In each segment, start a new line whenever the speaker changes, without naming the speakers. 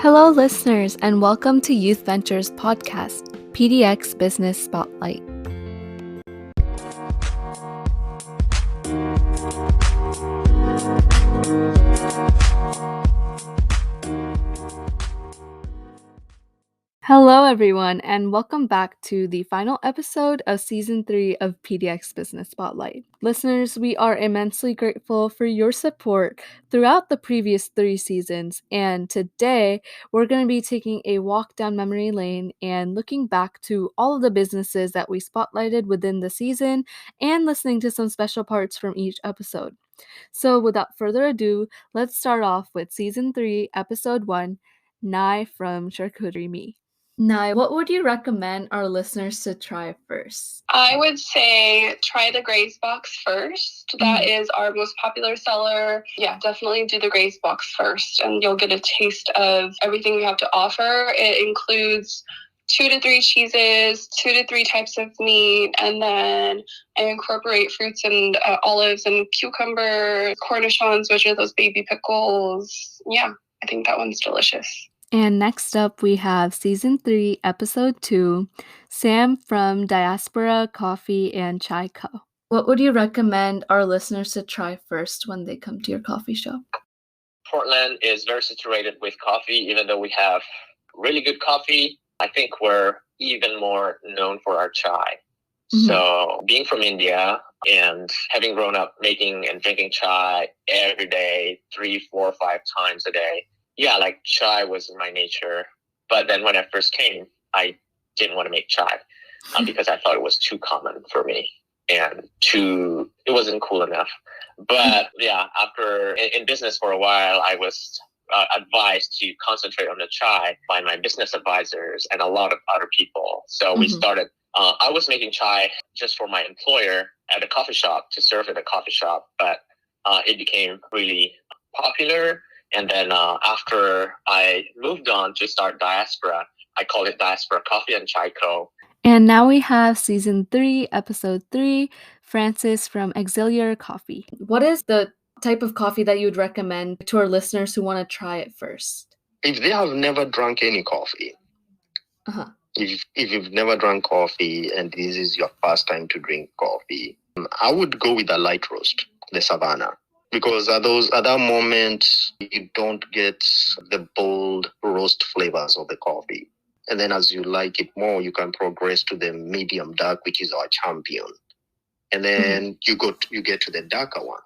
Hello, listeners, and welcome to Youth Ventures Podcast, PDX Business Spotlight. Hello, everyone, and welcome back to the final episode of Season 3 of PDX Business Spotlight. Listeners, we are immensely grateful for your support throughout the previous 3 seasons, and today we're going to be taking a walk down memory lane and looking back to all of the businesses that we spotlighted within the season and listening to some special parts from each episode. So without further ado, let's start off with Season 3, Episode 1, Nai from Charcuterie Me. Nai, what would you recommend our listeners to try first?
I would say try the Graze box first. That is our most popular seller. Yeah, definitely do the Graze box first, and you'll get a taste of everything we have to offer. It includes 2 to 3 cheeses, 2 to 3 types of meat, and then I incorporate fruits and olives and cucumber, cornichons, which are those baby pickles. Yeah, I think that one's delicious.
And next up, we have Season 3, Episode 2, Sam from Diaspora Coffee and Chai Co. What would you recommend our listeners to try first when they come to your coffee shop?
Portland is very saturated with coffee. Even though we have really good coffee, I think we're even more known for our chai. Mm-hmm. So being from India and having grown up making and drinking chai every day, 3, 4, 5 times a day, yeah, like chai was in my nature. But then when I first came, I didn't want to make chai because I thought it was too common for me and it wasn't cool enough. But yeah, after in business for a while, I was advised to concentrate on the chai by my business advisors and a lot of other people. So we started, I was making chai just for my employer at a coffee shop to serve at a coffee shop, but it became really popular. And then after I moved on to start Diaspora, I called it Diaspora Coffee and Chai Co.
And now we have Season 3, Episode 3, Francis from Auxiliary Coffee. What is the type of coffee that you would recommend to our listeners who want to try it first?
If they have never drunk any coffee, if you've never drunk coffee and this is your first time to drink coffee, I would go with a light roast, the Savannah. Because at that moment, you don't get the bold roast flavors of the coffee. And then as you like it more, you can progress to the medium dark, which is our champion. And then you get to the darker one.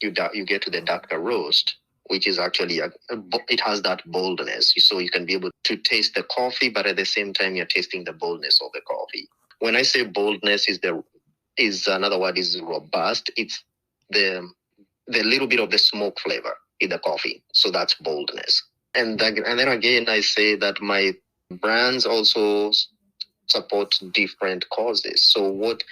You get to the darker roast, which is actually, it has that boldness. So you can be able to taste the coffee, but at the same time, you're tasting the boldness of the coffee. When I say boldness is another word is robust. It's the little bit of the smoke flavor in the coffee. So that's boldness. And then again, I say that my brands also support different causes. So what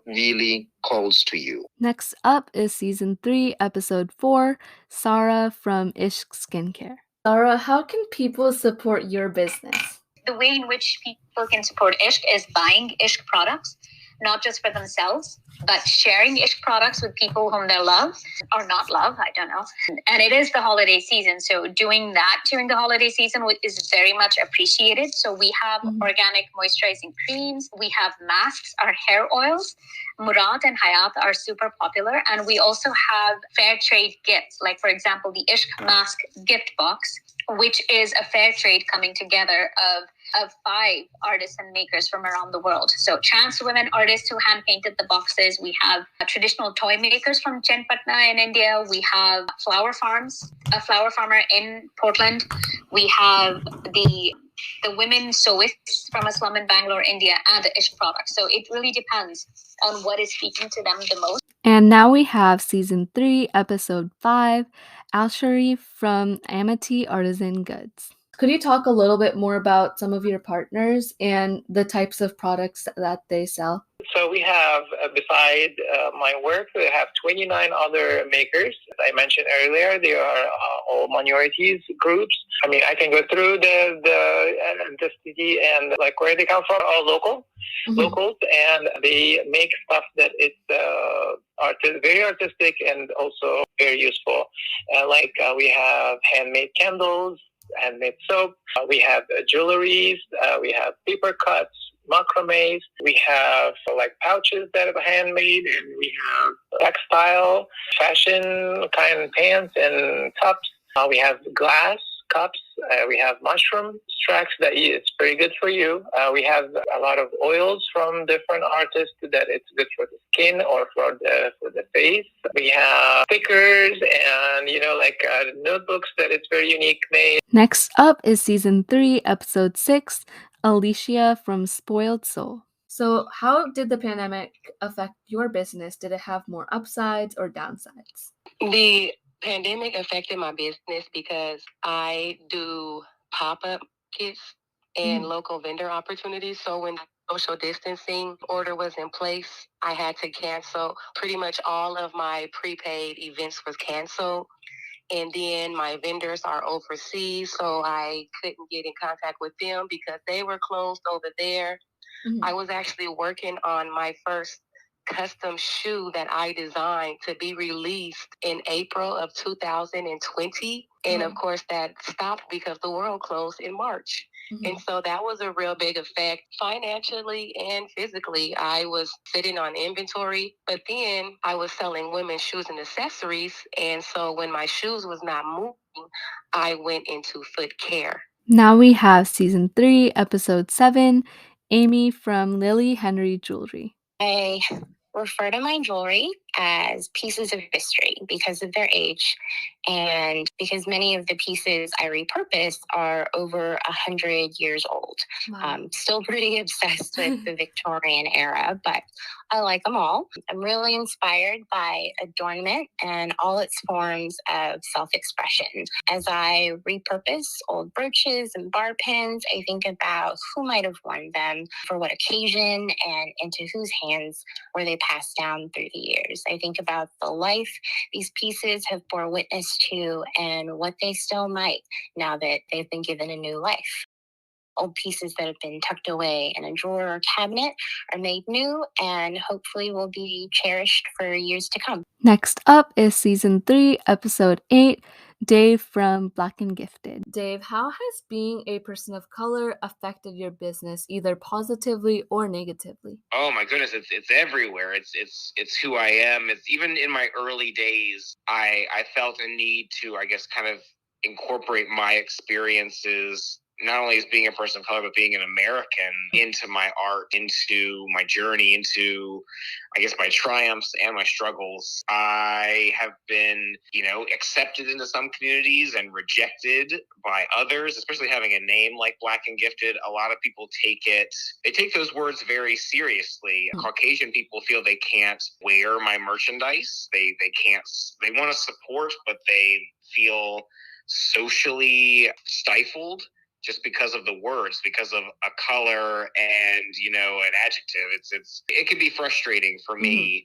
really calls to you?
Next up is Season 3, Episode 4, Sarah from Ishq Skincare. Sarah, how can people support your business?
The way in which people can support Ishq is buying Ishq products, not just for themselves, but sharing Ishq products with people whom they love or not love, I don't know. And it is the holiday season, so doing that during the holiday season is very much appreciated. So we have organic moisturizing creams, we have masks, our hair oils. Murad and Hayat are super popular, and we also have fair trade gifts, like for example, the Ishq mask gift box, which is a fair trade coming together of 5 artists and makers from around the world. So trans women artists who hand-painted the boxes. We have traditional toy makers from Chenpatna in India. We have flower farms, a flower farmer in Portland. We have the women sewists from a slum in Bangalore, India, and the Ishq products. So it really depends on what is speaking to them the most.
And now we have Season 3, Episode 5, Al Sharif from Amity Artisan Goods. Could you talk a little bit more about some of your partners and the types of products that they sell?
So we have, beside my work, we have 29 other makers. As I mentioned earlier, they are all minorities groups. I mean, I can go through the city and like where they come from, all locals, and they make stuff that it's very artistic and also very useful. We have handmade candles. handmade soap. We have jewelries. We have paper cuts, macrames. We have like pouches that are handmade, and we have textile, fashion kind of pants and tops. We have glass cups. We have mushroom extracts that it's very good for you. We have a lot of oils from different artists that it's good for the skin or for the face. We have stickers and notebooks that it's very unique made.
Next up is season 3, episode 6, Alicia from Spoiled Soul. So, how did the pandemic affect your business? Did it have more upsides or downsides?
The pandemic affected my business because I do pop-up kits and local vendor opportunities. So when social distancing order was in place, I had to cancel. Pretty much all of my prepaid events was canceled. And then my vendors are overseas, so I couldn't get in contact with them because they were closed over there. I was actually working on my first custom shoe that I designed to be released in April of 2020. And of course, that stopped because the world closed in March. And so that was a real big effect financially and physically. I was sitting on inventory, but then I was selling women's shoes and accessories. And so when my shoes was not moving, I went into foot care.
Now we have season 3, episode 7, Amy from Lily Henry Jewelry.
I refer to my jewelry as pieces of history because of their age and because many of the pieces I repurpose are over 100 years old.
Wow.
Still pretty obsessed with the Victorian era, but I like them all. I'm really inspired by adornment and all its forms of self-expression. As I repurpose old brooches and bar pins, I think about who might have worn them, for what occasion, and into whose hands were they passed down through the years. I think about the life these pieces have bore witness to and what they still might now that they've been given a new life. Old pieces that have been tucked away in a drawer or cabinet are made new and hopefully will be cherished for years to come.
Next up is season 3, episode 8, Dave from Black and Gifted. Dave, how has being a person of color affected your business, either positively or negatively?
Oh my goodness, it's everywhere. It's who I am. It's even in my early days, I felt a need to, I guess, kind of incorporate my experiences, not only as being a person of color, but being an American, into my art, into my journey, into, I guess, my triumphs and my struggles. I have been, accepted into some communities and rejected by others, especially having a name like Black and Gifted. A lot of people they take those words very seriously. Caucasian people feel they can't wear my merchandise. They want to support, but they feel socially stifled just because of the words, because of a color and, an adjective. It can be frustrating for me,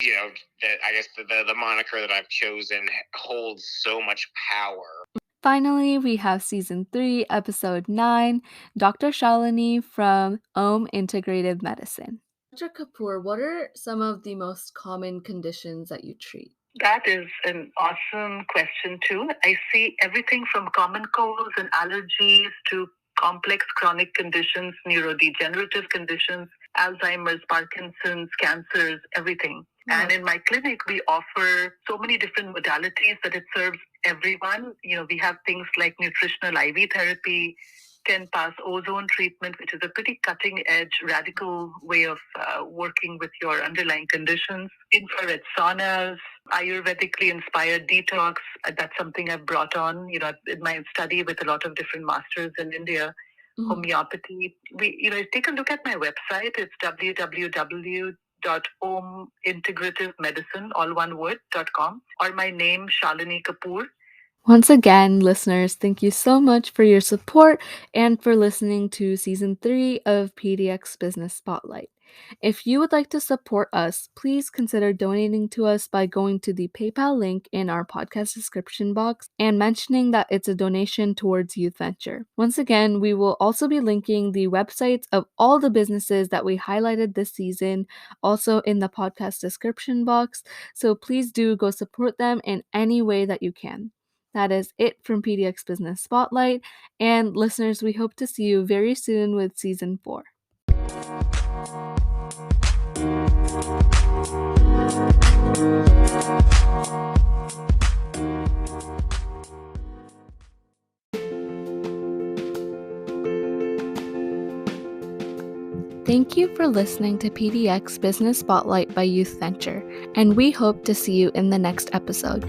that I guess the moniker that I've chosen holds so much power.
Finally, we have season 3, episode 9, Dr. Shalini from Integrative Medicine. Dr. Kapoor, what are some of the most common conditions that you treat?
That is an awesome question too. I see everything from common colds and allergies to complex chronic conditions, neurodegenerative conditions, Alzheimer's, Parkinson's, cancers, everything. Yeah. And in my clinic, we offer so many different modalities that it serves everyone. We have things like nutritional IV therapy, 10-pass ozone treatment, which is a pretty cutting-edge, radical way of working with your underlying conditions. Infrared saunas, Ayurvedically inspired detox. That's something I've brought on, in my study with a lot of different masters in India. Homeopathy. Take a look at my website. It's www.integrativemedicine, all one word, .com, or my name, Shalini Kapoor.
Once again, listeners, thank you so much for your support and for listening to Season 3 of PDX Business Spotlight. If you would like to support us, please consider donating to us by going to the PayPal link in our podcast description box and mentioning that it's a donation towards Youth Venture. Once again, we will also be linking the websites of all the businesses that we highlighted this season also in the podcast description box, so please do go support them in any way that you can. That is it from PDX Business Spotlight. And listeners, we hope to see you very soon with Season 4. Thank you for listening to PDX Business Spotlight by Youth Venture, and we hope to see you in the next episode.